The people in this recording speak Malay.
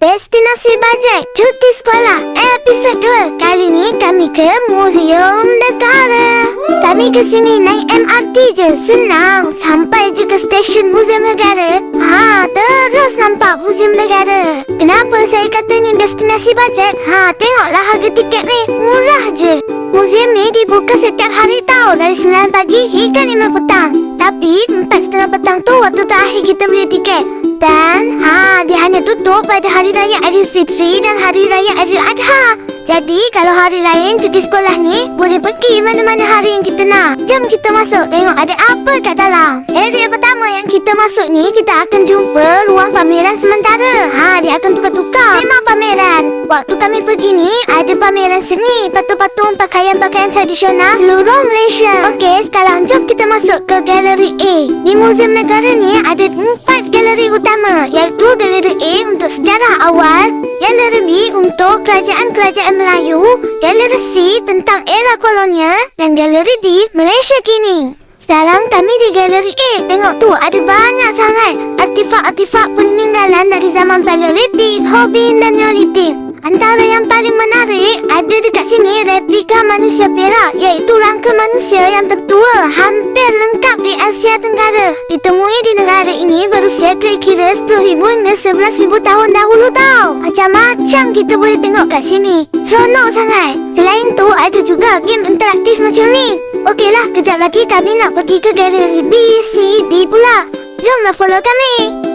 Destinasi Bajet Cuti Sekolah Episod 2. Kali ni kami ke Museum Negara. Kami ke sini naik MRT je, senang. Sampai je ke stesen Museum Negara, terus nampak Museum Negara. Kenapa saya kata ni destinasi bajet? Tengoklah harga tiket ni, murah je. Museum ni dibuka setiap hari tau, dari 9 pagi hingga 5 petang. Tapi 4:30 petang tu waktu terakhir kita beli tiket. Dan dia hanya tutup pada Hari Raya Aidilfitri dan Hari Raya Aidil Adha. Jadi kalau hari lain cuti sekolah ni, boleh pergi mana-mana hari yang kita nak. Jom kita masuk tengok ada apa kat dalam. Area pertama yang kita masuk ni, kita akan jumpa ruang pameran sementara. Dia akan tukar-tukar tema pameran. Waktu kami pergi ni, ada pameran seni, patung-patung, pakaian-pakaian tradisional seluruh Malaysia. Okey, sekarang jom kita masuk ke Galeri A. Di Museum Negara ni ada 4 galeri utama, iaitu Galeri A untuk sejarah awal, Galeri B untuk kerajaan-kerajaan Melayu, Galeri C tentang era kolonial dan Galeri D Malaysia kini. Sekarang kami di Galeri A. Tengok tu, ada banyak sangat artifak-artifak peninggalan dari zaman Paleolitik, Hobbin dan Neolitik. Antara yang paling menarik, ada dekat sini replika manusia perak, iaitu rangka manusia yang tertua hampir lengkap di Asia Tenggara. Ditemui di negara ini berusia kira-kira 10,000 hingga 11,000 tahun dahulu tau. Macam-macam kita boleh tengok kat sini. Seronok sangat. Selain tu, ada juga game interaktif macam ni. Okeylah, kejap lagi kami nak pergi ke galeri B, C, D pula. Jomlah follow kami.